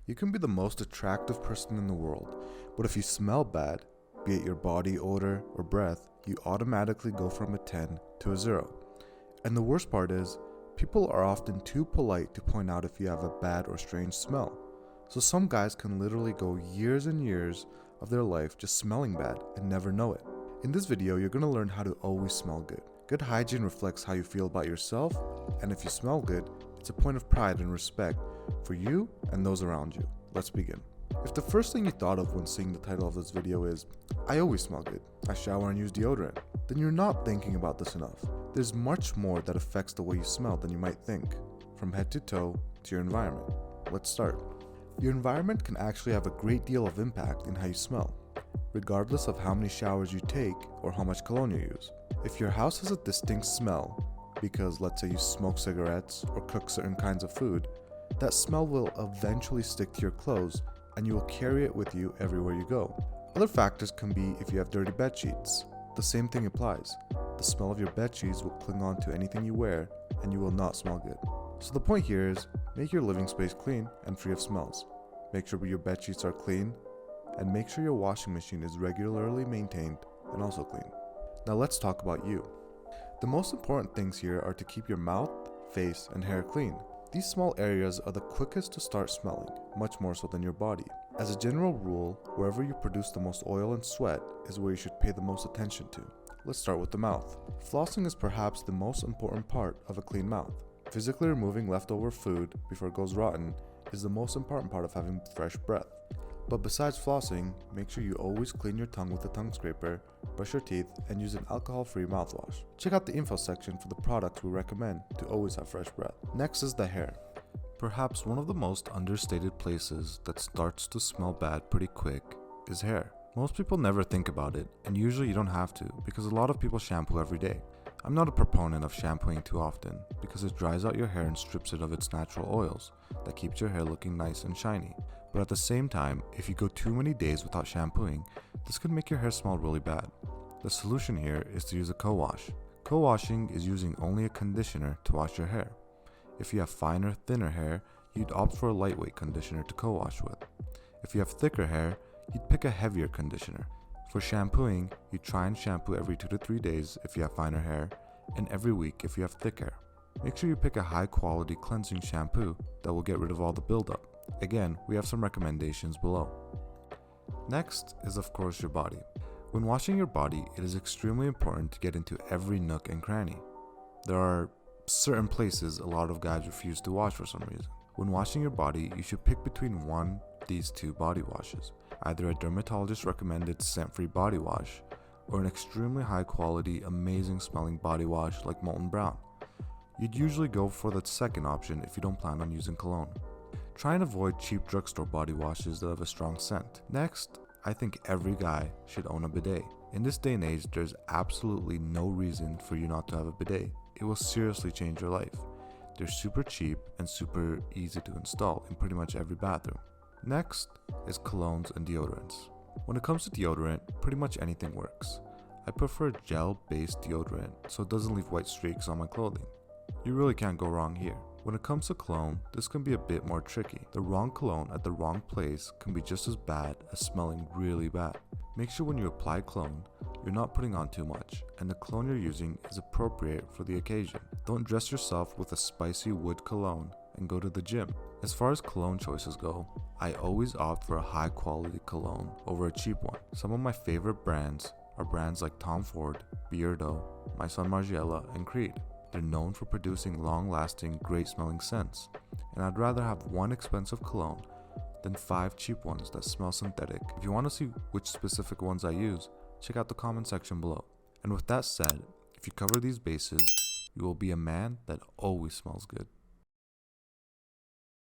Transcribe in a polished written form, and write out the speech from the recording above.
You can be the most attractive person in the world, but if you smell bad, be it your body odor or breath, you automatically go from a 10 to a 0. And the worst part is, people are often too polite to point out if you have a bad or strange smell. So some guys can literally go years and years of their life just smelling bad and never know it. In this video, you're going to learn how to always smell good. Good hygiene reflects how you feel about yourself, and if you smell good, it's a point of pride and respect for you and those around you. Let's begin. If the first thing you thought of when seeing the title of this video is, I always smell good, I shower and use deodorant, then you're not thinking about this enough. There's much more that affects the way you smell than you might think, from head to toe to your environment. Let's start. Your environment can actually have a great deal of impact in how you smell, regardless of how many showers you take or how much cologne you use. If your house has a distinct smell, because let's say you smoke cigarettes or cook certain kinds of food, that smell will eventually stick to your clothes and you will carry it with you everywhere you go. Other factors can be if you have dirty bed sheets. The same thing applies. The smell of your bed sheets will cling on to anything you wear and you will not smell good. So the point here is, make your living space clean and free of smells. Make sure your bed sheets are clean, and make sure your washing machine is regularly maintained and also clean. Now let's talk about you. The most important things here are to keep your mouth, face, and hair clean. These small areas are the quickest to start smelling, much more so than your body. As a general rule, wherever you produce the most oil and sweat is where you should pay the most attention to. Let's start with the mouth. Flossing is perhaps the most important part of a clean mouth. Physically removing leftover food before it goes rotten is the most important part of having fresh breath. But besides flossing, make sure you always clean your tongue with a tongue scraper, brush your teeth, and use an alcohol-free mouthwash. Check out the info section for the products we recommend to always have fresh breath. Next is the hair. Perhaps one of the most understated places that starts to smell bad pretty quick is hair. Most people never think about it, and usually you don't have to because a lot of people shampoo every day. I'm not a proponent of shampooing too often because it dries out your hair and strips it of its natural oils that keeps your hair looking nice and shiny. But at the same time, if you go too many days without shampooing, this could make your hair smell really bad. The solution here is to use a co-wash. Co-washing is using only a conditioner to wash your hair. If you have finer, thinner hair, you'd opt for a lightweight conditioner to co-wash with. If you have thicker hair, you'd pick a heavier conditioner. For shampooing, you try and shampoo every 2 to 3 days if you have finer hair, and every week if you have thick hair. Make sure you pick a high quality cleansing shampoo that will get rid of all the buildup. Again, we have some recommendations below. Next is of course your body. When washing your body, it is extremely important to get into every nook and cranny. There are certain places a lot of guys refuse to wash for some reason. When washing your body, you should pick between these two body washes, either a dermatologist recommended scent-free body wash or an extremely high quality, amazing smelling body wash like Molten Brown. You'd usually go for the second option if you don't plan on using cologne. Try and avoid cheap drugstore body washes that have a strong scent. Next, I think every guy should own a bidet. In this day and age, there's absolutely no reason for you not to have a bidet. It will seriously change your life. They're super cheap and super easy to install in pretty much every bathroom. Next is colognes and deodorants. When it comes to deodorant, pretty much anything works. I prefer gel-based deodorant so it doesn't leave white streaks on my clothing. You really can't go wrong here. When it comes to cologne, this can be a bit more tricky. The wrong cologne at the wrong place can be just as bad as smelling really bad. Make sure when you apply cologne, you're not putting on too much, and the cologne you're using is appropriate for the occasion. Don't dress yourself with a spicy wood cologne and go to the gym. As far as cologne choices go, I always opt for a high quality cologne over a cheap one. Some of my favorite brands are brands like Tom Ford, Beardo, My Son Margiela, and Creed. They're known for producing long-lasting, great-smelling scents, and I'd rather have one expensive cologne than 5 cheap ones that smell synthetic. If you want to see which specific ones I use, check out the comment section below. And with that said, if you cover these bases, you will be a man that always smells good.